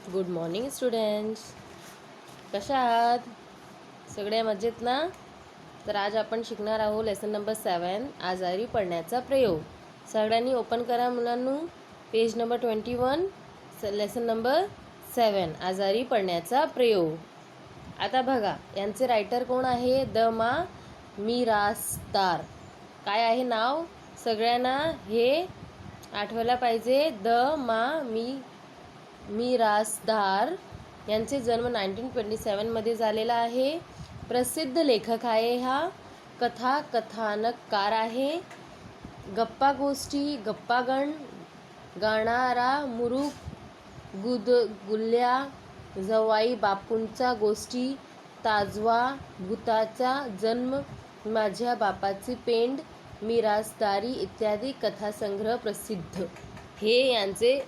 Good morning students. कशा आहात? सगळे मजेत ना? तर आज आपण शिकणार आहोत लेसन नंबर 7, आजारी पडण्याचा प्रयोग. सगळ्यांनी ओपन करा मुलांनो, पेज नंबर 21, लेसन नंबर 7, आजारी पडण्याचा प्रयोग. आता बघा, यांचे रायटर कोण आहे? द मा मिरासदार. काय आहे नाव? सगळ्यांना हे आठवायला पाहिजे. द मा मिरासदार यांचे जन्म 1927मध्ये झालेला आहे. प्रसिद्ध लेखक आहे. हा कथानककार आहे. गप्पा गोष्टी, गप्पागण गाणारा, मुरुक गुदगुल्या, जवाई बापूंचा गोष्टी, ताजवा भूताचा जन्म, माझ्या बापाची पेंड, मिरासदारी इत्यादी कथासंग्रह प्रसिद्ध. हे यांचे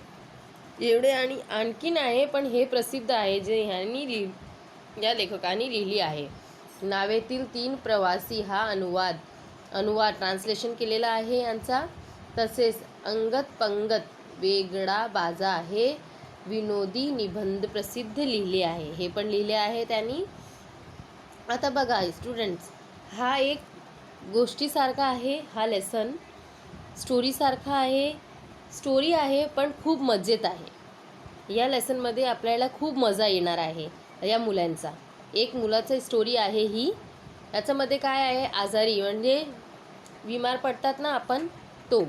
एवढे आणि आणखीन आहे, पण हे प्रसिद्ध आहे जे या लेखकांनी लिहिली आहे. नावेतील 3 प्रवासी हा अनुवाद ट्रान्सलेशन केलेला आहे यांचा. तसेच अंगत पंगत वेगळा बाजा हे विनोदी निबंध प्रसिद्ध लिहिले आहे. हे पण लिहिले आहे त्यांनी. आता बघा स्टुडंट्स, हा एक गोष्टीसारखा आहे. हा लेसन स्टोरीसारखा आहे. स्टोरी आहे पण खूप मजेत आहे. या लेसनमध्ये आपल्याला खूप मजा येणार आहे. या मुलांचा एक मुलाची स्टोरी आहे ही. याच्यामध्ये काय आहे? आजारी म्हणजे बिमार पडतात ना आपण, तो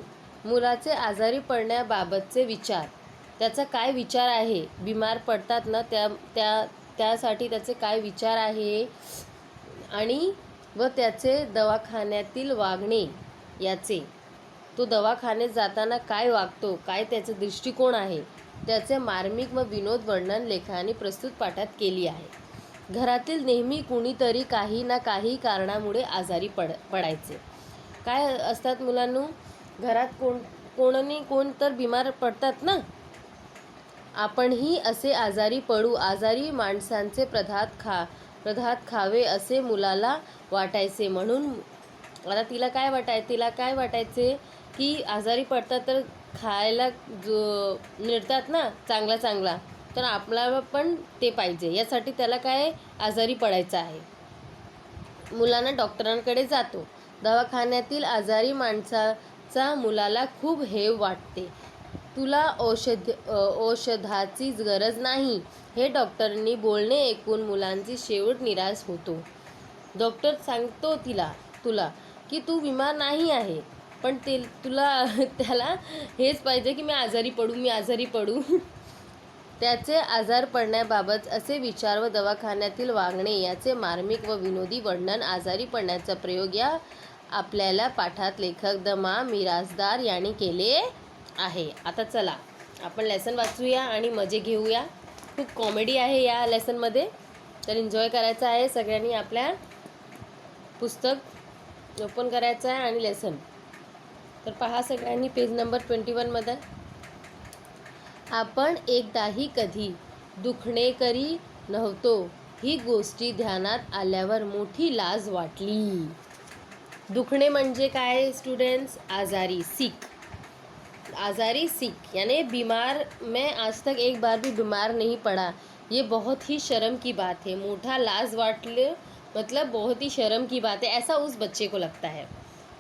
मुलाचे आजारी पडण्याबाबतचे विचार. त्याचा काय विचार आहे? बिमार पडतात ना त्यासाठी त्याचे काय विचार आहे आणि व त्याचे दवाखान्यातील वागणे याचे. तो दवाखान्यात जाताना काय वागतो, काय त्याचा दृष्टिकोन आहे, त्याचे मार्मिक व विनोद वर्णन लेखकाने प्रस्तुत पाठात केली आहे. घरातील नेहमी कुणीतरी काही ना काही कारणामुळे आजारी पडायचे. काय असतात मुलांनो, घरात कोण तर बिमार पडतात ना. आपणही असे आजारी पडू. आजारी माणसांचे पदार्थ खावे असे मुलाला वाटायचे. म्हणून आता तिला काय वाटायचे की आजारी पडतात तर खायला जो मिळतात ना चांगला, तर आपल्याला पण ते पाहिजे. यासाठी त्याला काय आजारी पडायचं आहे. मुलांना डॉक्टरांकडे जातो. दवाखान्यातील आजारी माणसाचा मुलाला खूप हेव वाटते. तुला औषधाची गरज नाही, हे डॉक्टरांनी बोलणे ऐकून मुलांची शेवट निराश होतो. डॉक्टर सांगतो तुला की तू बिमार नाही आहे, पण त्याला हेच पाहिजे की मी आजारी पडू. त्याचे आजार पडण्याबाबत असे विचार व दवाखान्यातील वागणे याचे मार्मिक व विनोदी वर्णन, आजारी पडण्याचा प्रयोग या आपल्याला पाठात लेखक द मा मिरासदार यांनी केले आहे. आता चला आपण लेसन वाचूया आणि मजे घेऊया. खूप कॉमेडी आहे या लेसनमध्ये, तर एन्जॉय करायचं आहे सगळ्यांनी. आपल्या पुस्तक ओपन करायचं आहे आणि लेसन. तर पहा सगळ्यांनी पेज नंबर 21मध्ये. आपण एकदाही कधी दुखणेकरी नव्हतो. ही गोष्टी ध्यानात आल्यावर मोठी लाज वाटली. दुखणे म्हणजे काय स्टूडेंट्स? आजारी, सिक यानी बीमार. मैं आज तक एक बार भी बीमार नहीं पड़ा. ये बहुत ही शर्म की बात है. मोठा लाज वाटले मतलब बहुत ही शर्म की बात है, ऐसा उस बच्चे को लगता है.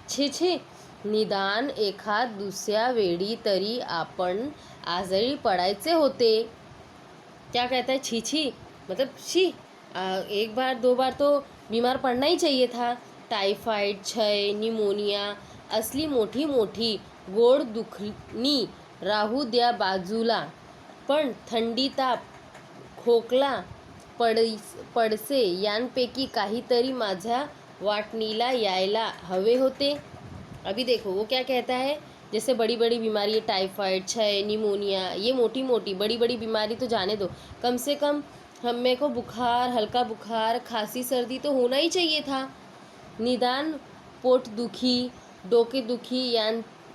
छे निदान एखाद दुसऱ्या वेळी तरी आपण आजारी पडायचे होते. क्या कहता है? छी मतलब एक बार 2 बार तो बीमार पड़ना ही चाहिए था. टाइफाइड, क्षय, निमोनिया असली मोठी गोड दुखणी राहू द्या बाजूला, पण थंडी, ताप, खोकला, पडसे यांपैकी काहीतरी माझ्या वाटणीला यायला हवे होते. अभी देखो वो क्या कहता है. जैसे बड़ी बीमारी है, टाइफाइड, क्षय, निमोनिया, ये मोटी बड़ी बीमारी तो जाने दो, कम से कम हमें को बुखार, हल्का बुखार, खांसी, सर्दी तो होना ही चाहिए था. निदान पोट दुखी, डोके दुखी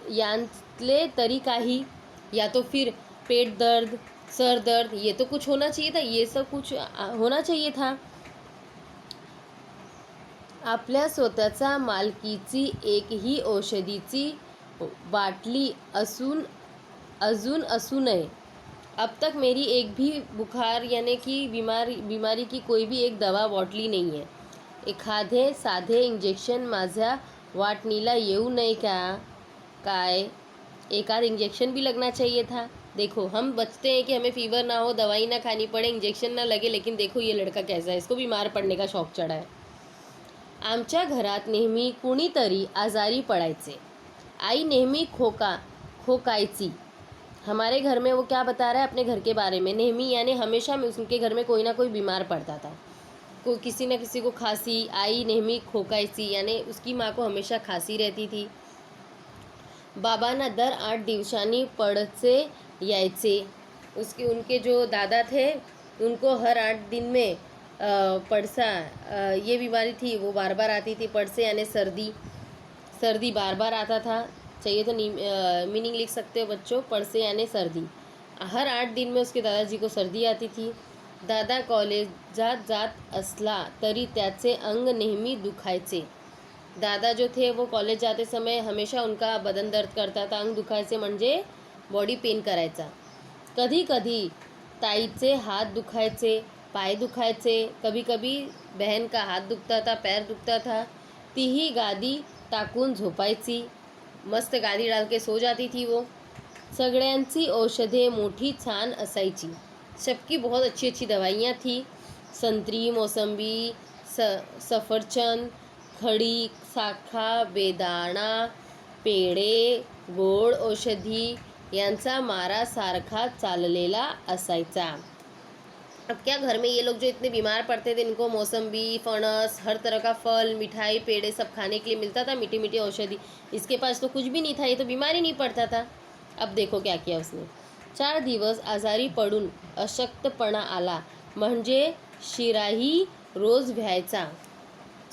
यांतले तरी काही, या तो फिर पेट दर्द, सर दर्द, ये तो कुछ होना चाहिए था. ये सब कुछ होना चाहिए था. आपल्या स्वतःच्या मालकीची एकही औषधीची बाटली अजून असू नये अब तक मेरी एक भी बुखार यानी कि बीमारी की कोई भी एक दवा बॉटली नहीं है. एखादे साधे इंजेक्शन माझ्या वाटणीला येऊ नये का काय? एकाध इंजेक्शन भी लगना चाहिए था. देखो हम बचते हैं कि हमें फीवर ना हो, दवाई ना खानी पड़े, इंजेक्शन ना लगे, लेकिन देखो ये लड़का कैसा है, इसको बीमार पड़ने का शौक चढ़ा है. आमच्या घरात नेहमी कुणीतरी आजारी पडायचे. आई नेहमी खोकायची. हमारे घर में वो क्या बता रहा है अपने घर के बारे में, नेहमी यानी हमेशा में उनके घर में कोई ना कोई बीमार पड़ता था. को किसी न किसी को खांसी. आई नेहमी खोकायची यानी उसकी माँ को हमेशा खांसी रहती थी. बाबांना दर 8 दिवसांनी पड़से यायचे. उनके जो दादा थे उनको हर 8 दिन में पड़सा ये बीमारी थी वो बार बार आती थी. पड़से यानी सर्दी बार बार आता था. चाहिए तो मीनिंग लिख सकते हो बच्चों. पड़से यानी सर्दी. हर 8 दिन में उसके दादाजी को सर्दी आती थी. दादा कॉलेजात जात असला तरी त्याचे अंग नेहमी दुखायचे. दादा जो थे वो कॉलेज जाते समय हमेशा उनका बदन दर्द करता था. अंग दुखायचे म्हणजे बॉडी पेन करायचा. कधी कधी ताईचे हात दुखायचे, पाय दुखायचे. कभी कभी बहन का हाथ दुखता था, पैर दुखता था. तीही गादी टाकून झोपायची. मस्त गादी डाल के सो जाती थी वो. सगळ्यांची औषधे मोठी छान असायची. सबकी बहुत अच्छी अच्छी दवाइयाँ थी. संतरी, मौसंबी, सफरचंद, खडी, साखा, बेदाणा, पेढे, गोड औषधी यांचा मारा सारखा चाललेला असायचा. अब क्या घर में ये लोग जो इतने बीमार पड़ते थे इनको मौसंबी, फणस, हर तरह का फल, मिठाई, पेड़े सब खाने के लिए मिलता था, मीठी मीठी औषधि. इसके पास तो कुछ भी नहीं था, ये तो बीमार ही नहीं पड़ता था. अब देखो क्या किया उसने. 4 दिवस आजारी पडून अशक्तपणा आला म्हणजे शिराही रोज भ्यायचा.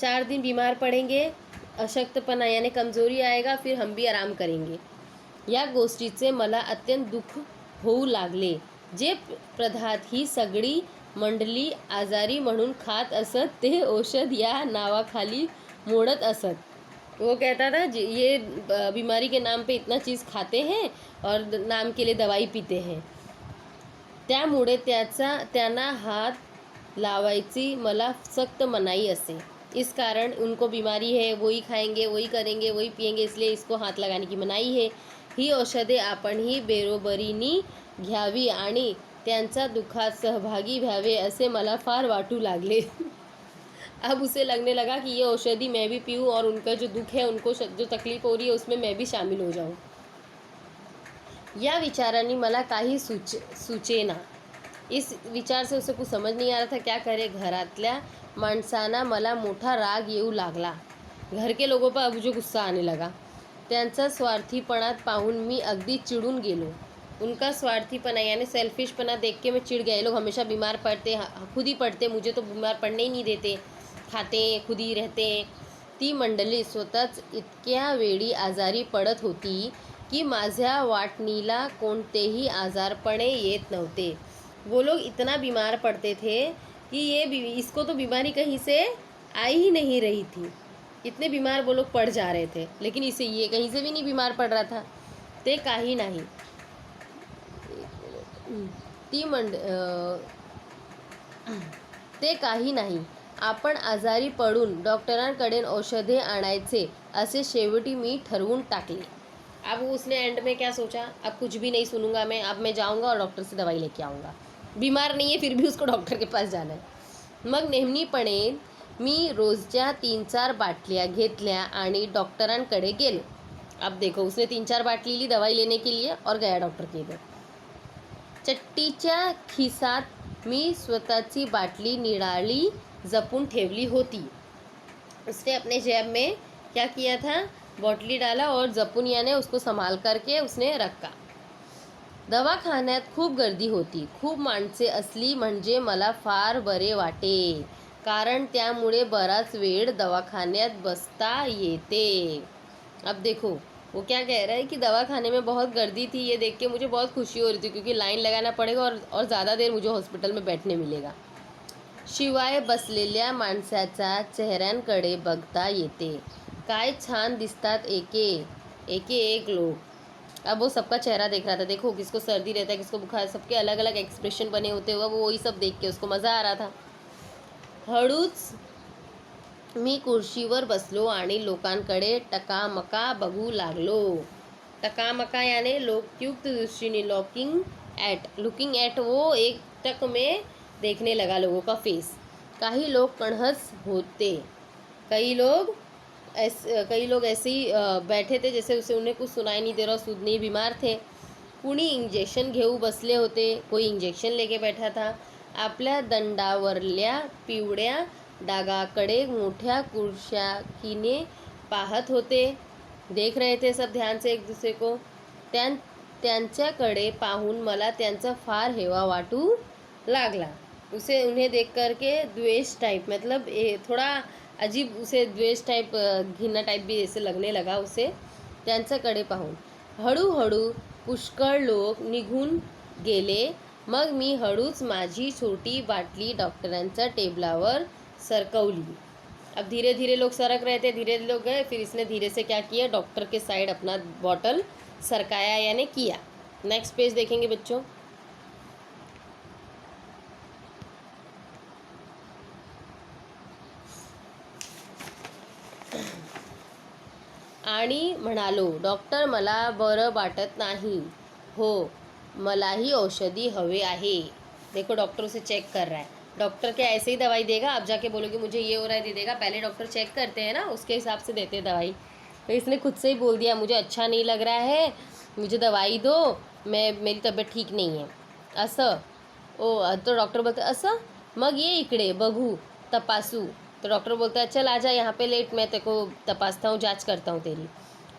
4 दिन बीमार पड़ेंगे, अशक्तपणा यानी कमजोरी आएगा, फिर हम भी आराम करेंगे. या गोष्टीचे मला अत्यंत दुःख होऊ लागले. जे पदार्थ ही सगळी मंडळी आजारी म्हणून खात असत ते औषध या नावाखाली मोडत असत. वो कहता था ये बीमारी के नाम पे इतना चीज़ खाते हैं और नाम के लिए दवाई पीते हैं. त्यामुळे त्यांना हात लावायची मला सख्त मनाई असे. इस कारण उनको बीमारी है, वही खाएंगे, वही करेंगे, वही पिएंगे, इसलिए इसको हाथ लगाने की मनाई है. ही औषधे आपणही बरोबरीने घ्यावी आणि त्यांचा दुःखात सहभागी व्हावे असे मला फार वाटू लागले. अब उसे लगने लगा कि ये औषधि मैं भी पीऊँ और उनका जो दुख है, उनको जो तकलीफ हो रही है उसमें मैं भी शामिल हो जाऊँ. या विचारांनी मला काही सुचेना. इस विचार से उसे कुछ समझ नहीं आ रहा था क्या करे. घरातल्या माणसांना मला मोठा राग येऊ लागला. घर के लोगों पर अब मुझे गुस्सा आने लगा. त्यांचा स्वार्थीपणात पाहून मी अगदी चिडून गेलो. उनका स्वार्थीपना यानी सेल्फिशपना देख के मैं चिढ़ गया. ये लोग हमेशा बीमार पड़ते, खुद ही पड़ते, मुझे तो बीमार पड़ने ही नहीं देते, खाते खुद ही रहते. ती मंडळी स्वतःच इतक्या वेळी आजारी पडत होती की माझ्या वाटणीला कोणतेही आजारपणे येत नव्हते. वो लोग इतना बीमार पड़ते थे कि इसको तो बीमारी कहीं से आई ही नहीं रही थी. इतने बीमार वो लोग पड़ जा रहे थे, लेकिन इसे ये कहीं से भी नहीं बीमार पड़ रहा था. ते काही नाही. ते काही नाही. आपण आजारी पडून डॉक्टरांकडे औषधे आणायचे असे शेवटी मी ठरवून टाकले. अब उसने एंड में क्या सोचा, अब कुछ भी नहीं सुनूंगा मैं, अब मैं जाऊंगा और डॉक्टर से दवाई लेके आऊँगा. बीमार नहीं है फिर भी उसको डॉक्टर के पास जाना है. मग नेहमीपणे मी रोजच्या 3-4 बाटल्या घेतल्या आणि डॉक्टरांकडे गेलो. अब देखो उसने 3-4 बाटली ली दवाई लेने के लिए और गया डॉक्टर के इधर. चट्टीच्या खिसात मी स्वतःची बाटली निराळी जपून ठेवली होती. उसने अपने जेब में क्या किया था, बॉटली डाला और जपून याने उसको संभाल करके उसने रखा. दवाखान्यात खूप गर्दी होती. खूप माणसे असली म्हणजे मला फार बरे वाटे, कारण त्यामुळे बराच वेळ दवाखान्यात बसता येते. अब देखो वो क्या कह रहा है कि दवाखाने में बहुत गर्दी थी, ये देख के मुझे बहुत खुशी हो रही थी क्योंकि लाइन लगाना पड़ेगा और ज़्यादा देर मुझे हॉस्पिटल में बैठने मिलेगा. शिवाय बसलेल्या माणसाच्या चेहऱ्यांकडे बघता येते. काय छान दिसतात एक लोक. अब वो सबका चेहरा देख रहा था, देखो किसको सर्दी रहता है, किसको बुखार, सबके अलग अलग एक्सप्रेशन बने होते हुए वो वही सब देख के उसको मज़ा आ रहा था. हळूच मी खुर्चीवर बसलो आणि लोकांकडे टकामका बघू लागलो. टकामका याने लोकयुक्त दृष्टीने, लुकिंग ॲट वो एक टक में देखने लगा लोगों का फेस. काही लोग कणहस होते, कई लोग ऐसे ही बैठे थे जैसे उसे उन्हें कुछ सुनाई नहीं दे रहा, सुध नहीं, बीमार थे. कुणी इंजेक्शन घेऊ बसले होते, कोई इंजेक्शन लेके बैठा था. आपल्या दंडावरल्या पिवळ्या डागाकडे मोठ्या कुर्शाकीने पाहत होते. देख रहे थे सब ध्यान से एक दूसरे को. त्यांच्याकडे पाहून मला त्यांचा फार हेवा वाटू लागला. उसे उन्हें देख करके द्वेष टाइप, मतलब थोड़ा अजीब उसे द्वेष टाइप, घिना टाइप भी ऐसे लगने लगा उसे त्यांच्याकडे पाहून. हळूहळू पुष्कळ लोक निघून गेले. मग मी हळूच माझी छोटी बाटली डॉक्टरांच्या टेबलावर सरकवली. अब धीरे धीरे लोग सरक रहे थे, धीरे धीरे लोग गए, फिर इसने धीरे से क्या किया, डॉक्टर के साइड अपना बॉटल सरकाया यानी किया. नेक्स्ट पेज देखेंगे बच्चों. आणि म्हणालो, डॉक्टर मला बरं वाटत नाही. हो, मलाही औषधी हवे आहे. देखो डॉक्टर उसे चेक कर रहा है. डॉक्टर क्या ऐसे ही दवाई देगा, आप जाके बोलोगे मुझे ये हो रहा है दे देगा? पहले डॉक्टर चेक करते हैं ना, उसके हिसाब से देते हैं दवाई. तो इसने खुद से ही बोल दिया मुझे अच्छा नहीं लग रहा है, मुझे दवाई दो, मेरी तब्येत ठीक नहीं है असं. तो डॉक्टर बोलते असं, मग ये इकडे बघू, तपासू. तो डॉक्टर बोलता है चल आजा यहाँ पे लेट, मैं तेरे को तपासता हूँ, जांच करता हूँ तेरी.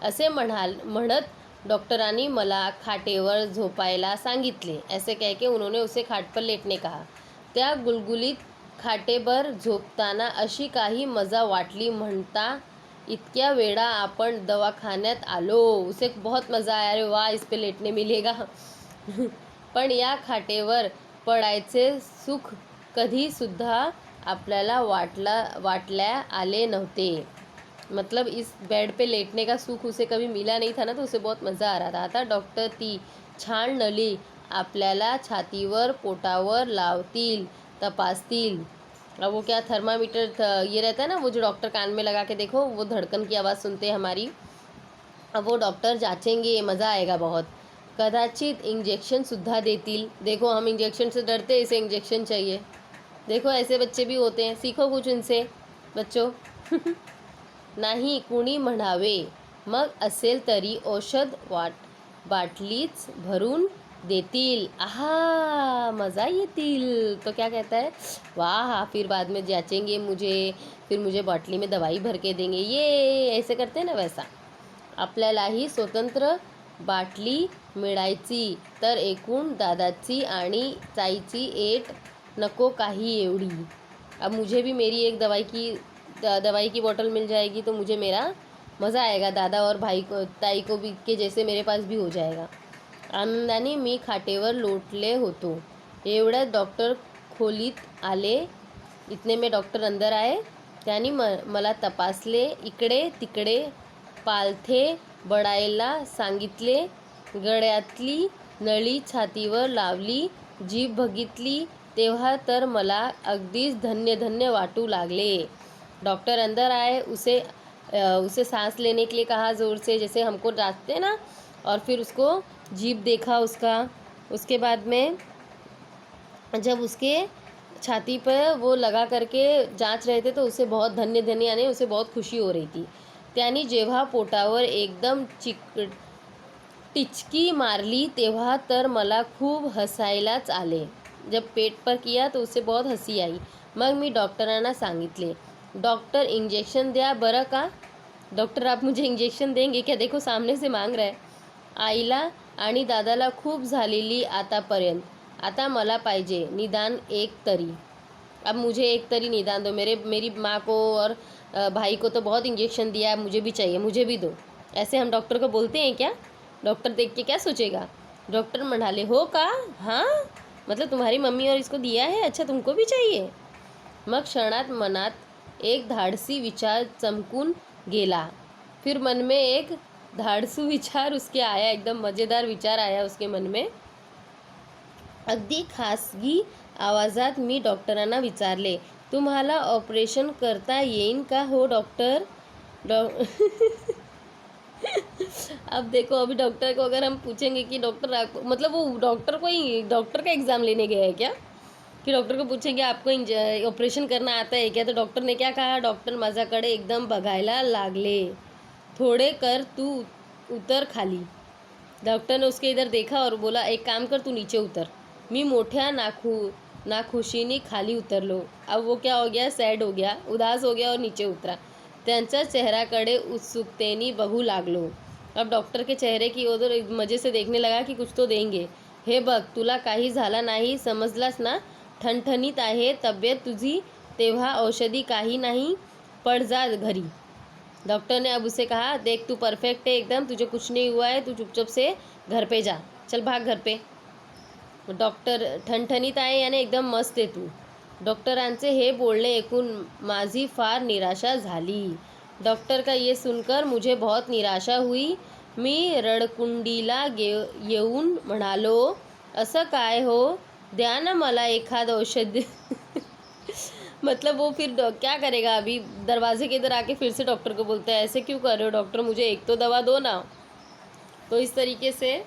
असे म्हणत डॉक्टरांनी मला खाटेवर झोपायला सांगितले. ऐसे कह के उन्होंने उसे खाट पर लेटने कहा. त्या गुलगुलीत खाटेवर झोपताना अशी काही मजा वाटली म्हणता इतक्या वेळा आपण दवाखान्यात आलो. उसे बहुत मज़ा आया, अरे वाह इस पे लेटने मिलेगा. पण या खाटेवर पडायचे सुख कधीसुद्धा आपल्याला वाटल्या आले नव्हते. मतलब इस बेड पे लेटने का सुख उसे कभी मिला नहीं था ना, तो उसे बहुत मज़ा आ रहा था. आता डॉक्टर ती छान नली आपल्याला छातीवर पोटावर लावतील, तपासतील. अब वो क्या थर्मामीटर ये रहता है ना, वो जो डॉक्टर कान में लगा के देखो, वो धड़कन की आवाज़ सुनते हैं हमारी. अब वो डॉक्टर जांचेंगे, मज़ा आएगा बहुत. कदाचित इंजेक्शनसुद्धा देतील. देखो हम इंजेक्शन से डरते, इसे इंजेक्शन चाहिए. देखो ऐसे बच्चे भी होते हैं, सीखो कुछ इनसे बच्चों. नाही कुणी म्हणावे, मग असेल तरी औषध बाटलीच भरून देतील. आहा मज़ा येतील. तो क्या कहता है, वाह फिर बाद में जांचेंगे मुझे, फिर मुझे बाटली में दवाई भर के देंगे, ये ऐसे करते हैं ना वैसा. आपल्यालाही स्वतंत्र बाटली मिळायची तर एकूण दादाची आणि ताईची एट नको काही एवढी. अब मुझे भी मेरी एक दवाई की बोतल मिल जाएगी तो मुझे मेरा मज़ा आएगा, दादा और भाई को ताई को भी के जैसे मेरे पास भी हो जाएगा. आनंदाने मी खाटेवर लोटले होतो. एवढ्यात डॉक्टर खोलीत आले. इतने में डॉक्टर अंदर आए. त्यांनी मला तपासले, इकडे तिकडे पालथे बडायला सांगितले, गळ्यातली नळी छातीवर लावली, जीभ बघितली, तेव्हा तर मला अगदीच धन्य धन्य वाटू लागले. डॉक्टर अंदर आए, उसे सांस लेने के लिए कहा ज़ोर से, जैसे हमको डांटते हैं ना, और फिर उसको जीभ देखा उसका. उसके बाद में जब उसके छाती पर वो लगा करके जांच रहे थे तो उसे बहुत धन्य धन्य यानी उसे बहुत खुशी हो रही थी. त्यांनी जेव्हा पोटावर एकदम टिचकी मारली तेव्हा तर मला खूप हसायलाच आले. जब पेट पर किया तो उसे बहुत हंसी आई. मग मी डॉक्टरांना सांगितले, डॉक्टर इंजेक्शन द्या बरं का. डॉक्टर आप मुझे इंजेक्शन देंगे क्या. देखो सामने से मांग रहा है. आईला आणि दादाला खूप झालेली आतापर्यंत, आता मला पाहिजे निदान एक तरी. अब मुझे एक तरी निदान दो. मेरी माँ को और भाई को तो बहुत इंजेक्शन दिया है, मुझे भी चाहिए, मुझे भी दो. ऐसे हम डॉक्टर को बोलते हैं क्या. डॉक्टर देख के क्या सोचेगा. डॉक्टर म्हणाले, हो का, हाँ मतलब तुम्हारी मम्मी और इसको दिया है, अच्छा तुमको भी चाहिए. मग क्षणात मनात एक धाडसी विचार चमकून गेला. फिर मन में एक धाडसू विचार उसके आया, एकदम मजेदार विचार आया उसके मन में. अगदी खासगी आवाजात मी डॉक्टरांना विचारले, तुम्हाला ऑपरेशन करता येईन का हो डॉक्टर? अब देखो, अभी डॉक्टर को अगर हम पूछेंगे कि डॉक्टर आपको, मतलब वो डॉक्टर कोई डॉक्टर का एग्ज़ाम लेने गया है क्या, की डॉक्टर को पूछेंगे आपको ऑपरेशन करना आता है क्या, तो डॉक्टर ने क्या कहा, डॉक्टर माझ्याकडे एकदम बघायला लागले. थोड़े कर तू उतर खाली. डॉक्टर ने उसके इधर देखा और बोला, एक काम कर, तू नीचे उतर. मी मोठ्या नाखुशीने खाली उतरलो. अब वो क्या हो गया, सैड हो गया, उदास हो गया और नीचे उतरा. त्यांच्या चेहऱ्याकडे उत्सुकतेने बघू लागलो. अब डॉक्टर के चेहरे की ओर मजे से देखने लगा कि कुछ तो देंगे. हे बघ, तुला काही झाला नाही, समजलास ना? ठणठणीत आहे तब्येत तुझी, तेव्हा औषधी काही नाही, पड़ जा घरी. डॉक्टर ने अब उसे कहा, देख तू परफेक्ट है एकदम, तुझे कुछ नहीं हुआ है, तू चुपचाप से घर पे जा, चल भाग घर पे. डॉक्टर ठणठणीत आहे याने एकदम मस्त आहे तू. डॉक्टरांचे हे बोलणे ऐकून माझी फार निराशा झाली. डॉक्टर का ये सुनकर मुझे बहुत निराशा हुई. मी रडकुंडीला येऊन म्हणालो, असं काय हो, द्या ना मला एखाद औषध. मतलब वो फिर क्या करेगा, अभी दरवाजे के इधर आके फिर से डॉक्टर को बोलता है, ऐसे क्यों कर रहे हो डॉक्टर, मुझे एक तो दवा दो ना. तो इस तरीके से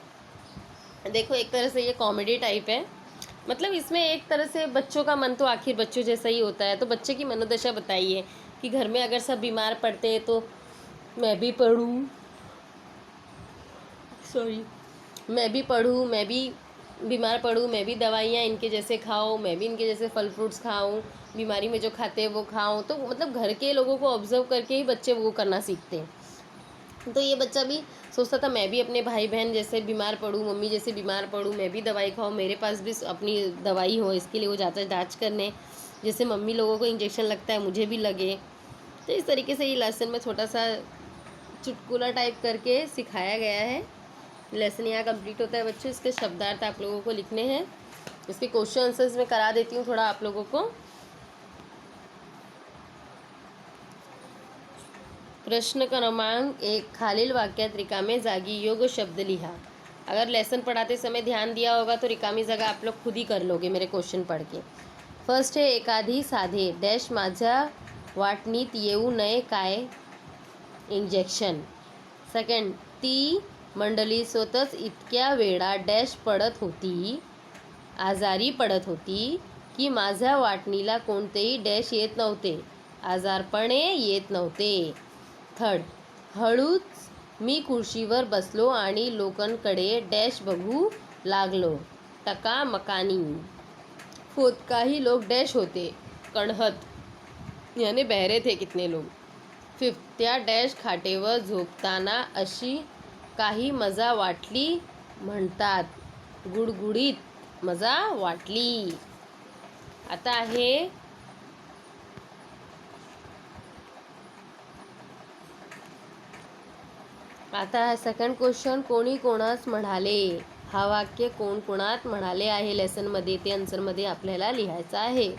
देखो, एक तरह से ये कॉमेडी टाइप है. मतलब इसमें एक तरह से बच्चों का मन तो आखिर बच्चों जैसा ही होता है. तो बच्चे की मनोदशा बताइए कि घर में अगर सब बीमार पड़ते हैं तो मैं भी पढ़ूँ, मैं भी बीमार पड़ूँ, मैं भी दवाइयाँ इनके जैसे खाऊँ, मैं भी इनके जैसे फल फ्रूट्स खाऊँ, बीमारी में जो खाते हैं वो खाऊँ. तो मतलब घर के लोगों को ऑब्जर्व करके ही बच्चे वो करना सीखते हैं. तो ये बच्चा भी सोचता था, मैं भी अपने भाई बहन जैसे बीमार पड़ूँ, मम्मी जैसे बीमार पड़ूँ, मैं भी दवाई खाऊँ, मेरे पास भी अपनी दवाई हो. इसके लिए वो जाता है जाँच करने, जैसे मम्मी लोगों को इंजेक्शन लगता है मुझे भी लगे. तो इस तरीके से ये लेसन में छोटा सा चुटकुला टाइप करके सिखाया गया है. लेसन यहाँ कंप्लीट होता है बच्चों. इसके शब्दार्थ आप लोगों को लिखने हैं. इसके क्वेश्चन आंसर्स में करा देती हूँ थोड़ा आप लोगों को. प्रश्न क्रमांक 1, खालील वाक्यात रिकामे जागी योग्य शब्द लिहा. अगर लेसन पढ़ाते समय ध्यान दिया होगा तो रिकामी जगह आप लोग खुद ही कर लोगे मेरे क्वेश्चन पढ़ के. फर्स्ट है, एखादी साधे डॅश माझ्या वाटणीत येऊ नये काय इंजेक्शन. सेकंड, ती मंडळी स्वतःच इतक्या वेळा डॅश पडत होती, आजारी पडत होती की माझ्या वाटणीला कोणतेही डॅश येत नव्हते, आजारपणे येत नव्हते. थर्ड, हळूच मी खुर्चीवर बसलो आणि लोकांकडे डॅश बघू लागलो, टकामकानी. फोर्थ, काही लोग डॅश होते, कणहत, यानी बहरे थे कितने लोग. फिफ्थ, त्या डॅश खाटेवर झोपताना अशी काही मजा वाटली म्हणतात, गुडगुडीत मजा वाटली. आता आहे सेकंड क्वेश्चन, कोणी कोणास म्हणाले. हा वाक्य कोण कोणात म्हणाले आहे लेसनमध्ये ते आन्सरमध्ये आपल्याला लिहायचं आहे.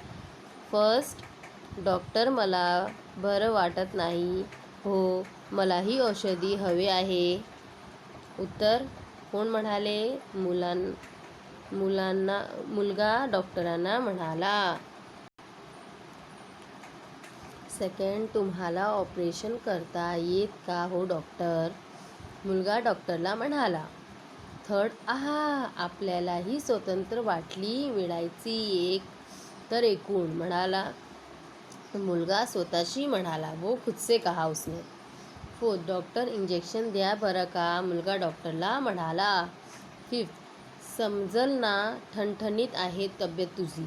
फर्स्ट, डॉक्टर मला बरं वाटत नाही हो, मलाही औषधी हवे आहे. उत्तर, कोण म्हणाले, मुलगा डॉक्टरांना म्हणाला. सेकंड, तुम्हाला ऑपरेशन करता येत का हो डॉक्टर, मुलगा डॉक्टरला म्हणाला. थर्ड, आपल्यालाही स्वतंत्र वाटली मिळायची एक तर एकूण म्हणाला, मुलगा स्वतःशी म्हणाला, वो खुद से कहा उसने. फोर्थ, डॉक्टर इंजेक्शन द्या बरं का, मुलगा डॉक्टरला म्हणाला. फिफ्थ, समजल ना, ठणठणीत आहे तब्येत तुझी,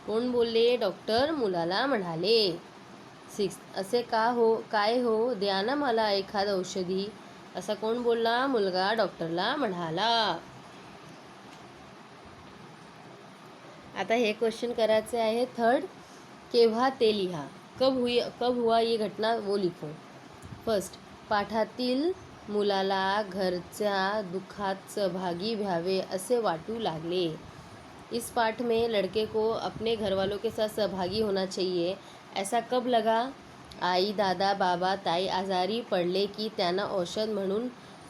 कोण बोलले, डॉक्टर मुलाला म्हणाले. सिक्स, असे का हो, काय हो, द्या ना मला एखाद औषधी, असा कोण बोलला, मुलगा डॉक्टरला म्हणाला. आता हे क्वेश्चन करायचे आहे. थर्ड, केव्हा ते लिहा. कब हुआ ये घटना वो लिखो. फर्स्ट, पाठातील मुलाला घरच्या दुःखात सहभागी व्हावे असे वाटू लागले. इस पाठ में लड़के को अपने घर वालों के साथ सहभागी होना चाहिए. ऐसा कब लगा, आई दादा बाबा ताई आजारी पडले की त्यांना औषध म्हणून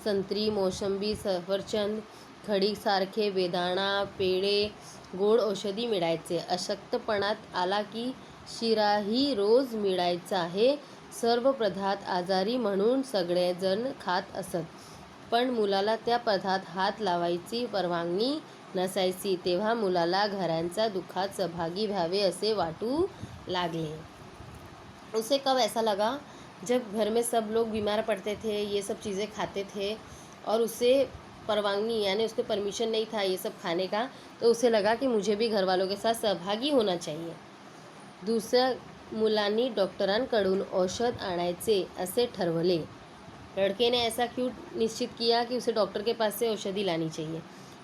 संत्री, मोसंबी, सफरचंद, खडीसारखे, बेदाणा, पेढे, गोड औषधी मिळायचे. अशक्तपणात आला की शिराही रोज मिळायचा. हे सर्व पदार्थ आजारी म्हणून सगळेजण खात असत, पण मुलाला त्या पदार्थ हात लावायची परवानगी नसायची. तेव्हा मुलाला घरांच्या दुःखात सहभागी व्हावे असे वाटू लागले. उसे कब ऐसा लगा, जब घर में सब लोग बीमार पड़ते थे, ये सब चीज़ें खाते थे और उसे परवानगी यानी उसको परमिशन नहीं था ये सब खाने का, तो उसे लगा की मुझे भी घर वालों के साथ सहभागी होना चाहिए. दुसऱ्या मुलांनी डॉक्टरांकडून औषध आणायचे असे ठरवले. लड़के ने ऐसा क्यों निश्चित किया कि उसे डॉक्टर के पास से औषधी लानी चाहिए.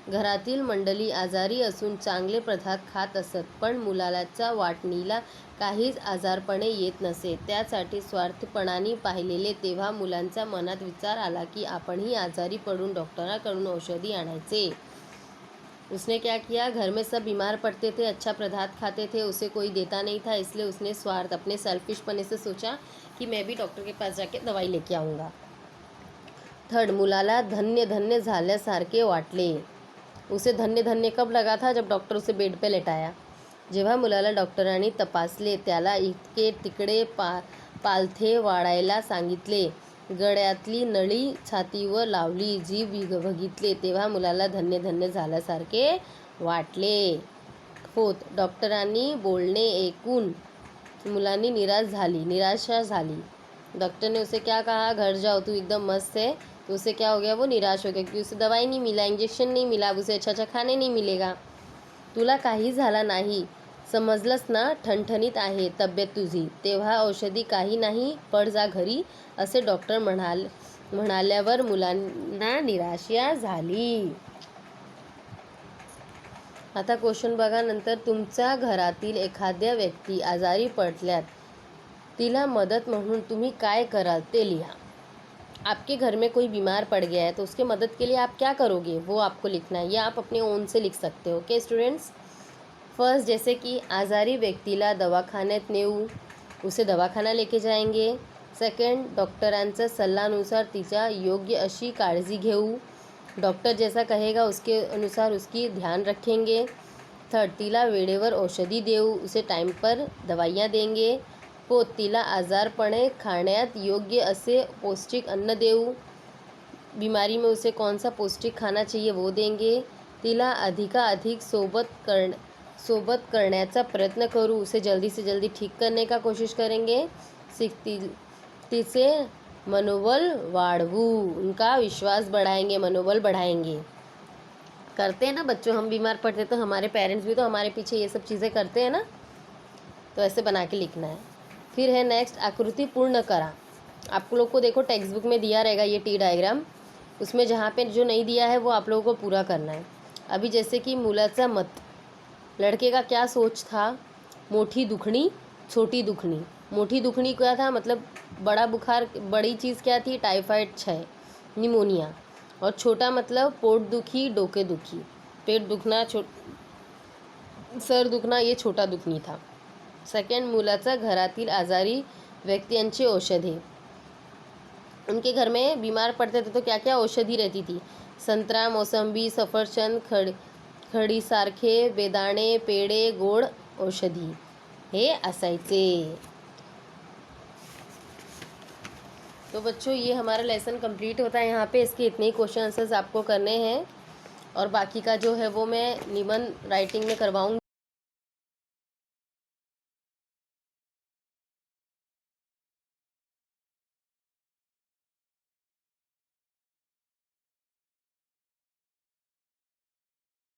घरातील मंडळी आजारी असून चांगले पदार्थ खात असत, पण मुलाच्या वाटणीला काहीच आजारपणे येत नसे. त्यासाठी स्वार्थीपणाने पाहिलेले. तेव्हा मुलांच्या मनात विचार आला की आपणही आजारी पडून डॉक्टरांकडून औषधी आणायचे. उसने क्या किया, घर में सब बीमार पड़ते थे, अच्छा पदार्थ खाते थे, उसे कोई देता नहीं था, इसलिए उसने स्वार्थ अपने सेल्फिशपने से सोचा कि मैं भी डॉक्टर के पास जाके दवाई लेके आऊँगा. थर्ड, मुलाला धन्य धन्य झाल्यासारखे वाटले. उसे धन्य धन्य कब लगा था, जब डॉक्टर उसे बेड पे लेटाया. जेव्हा मुलाला डॉक्टरांनी तपासले, त्याला इकडे तिकडे पालथे वाढायला सांगितले, गळ्यातली नळी छातीवर लावली, जीभ बघितले, तेव्हा मुलाला धन्य धन्य झाल्यासारखे वाटले. फोर्थ, डॉक्टरांनी बोलणे ऐकून मुलांनी निराशा झाली. डॉक्टर ने उसे क्या कहा, घर जाओ, तू एकदम मस्त है. तो उसे क्या हो गया, वो निराश हो गया क्योंकि उसे दवाई नहीं मिला, इंजेक्शन नहीं मिला, अब उसे अच्छा खाने नहीं मिलेगा. तुला काही झाला नाही, समजलंस ना, ठणठणीत आहे तब्येत तुझी, तेव्हा औषधी काही नाही, पड जा घरी, असे डॉक्टर म्हणाल्यावर मुलांना निराशा झाली. आता क्वेश्चन बघा नंतर. तुमच्या घरातील एखाद्या व्यक्ती आजारी पडल्यात, तिला मदत म्हणून तुम्ही काय कराल ते लिहा. आपके घर में कोई बीमार पड़ गया है तो उसके मदद के लिए आप क्या करोगे, वो आपको लिखना है, या आप अपने ओन से लिख सकते हो. Okay students. फर्स्ट, जैसे कि आजारी व्यक्तीला दवाखान्यात नेऊ, उसे दवाखाना लेके जाएंगे. सेकंड, डॉक्टरांच्या सल्ल्यानुसार तिच्या योग्य अशी काळजी घेऊ, डॉक्टर जैसा कहेगा उसके अनुसार उसकी ध्यान रखेंगे. थर्ड, तिला वेळेवर औषधी देऊ, उसे टाइम पर दवाइयाँ देंगे. फोर्थ, तिला आजारपणे खाण्यात योग्य असे पौष्टिक अन्न देऊ, बीमारी में उसे कौन सा पौष्टिक खाना चाहिए वो देंगे. तिला अधिकाधिक सोबत करण्याचा प्रयत्न करू, उसे जल्दी से जल्दी ठीक करने का कोशिश करेंगे. तिचे मनोबल वाढवू, उनका विश्वास बढ़ाएंगे, मनोबल बढ़ाएंगे. करते हैं ना बच्चों, हम बीमार पड़ते तो हमारे पेरेंट्स भी तो हमारे पीछे ये सब चीज़ें करते हैं ना, तो ऐसे बना के लिखना है. फिर है नेक्स्ट, आकृति पूर्ण करा. आप लोग को देखो टेक्स्ट बुक में दिया रहेगा ये टी डायग्राम, उसमें जहाँ पे जो नहीं दिया है वो आप लोगों को पूरा करना है. अभी जैसे कि मुलाचा मत, लड़के का क्या सोच था, मोठी दुखनी छोटी दुखनी. मोठी दुखनी क्या था, मतलब बड़ा बुखार, बड़ी चीज़ क्या थी, टाइफाइड, क्षय, निमोनिया. और छोटा मतलब पोट दुखी, डोके दुखी, पेट दुखना, सर दुखना, ये छोटा दुखनी था. सेकंड, मुलाचा घरातील आजारी व्यक्तींची औषधे. उनके घर में बीमार पड़ते थे तो क्या क्या औषधी रहती थी, संतरा, मोसंबी, सफरचंद, खडीसारखे, बेदाणे, पेढे, गोड औषधी हे असायचे. तो बच्चों ये हमारा लेसन कंप्लीट होता है यहाँ पे. इसके इतने ही क्वेश्चन आंसर्स आपको करने हैं और बाकी का जो है वो मैं निबंध राइटिंग में करवाऊँगी.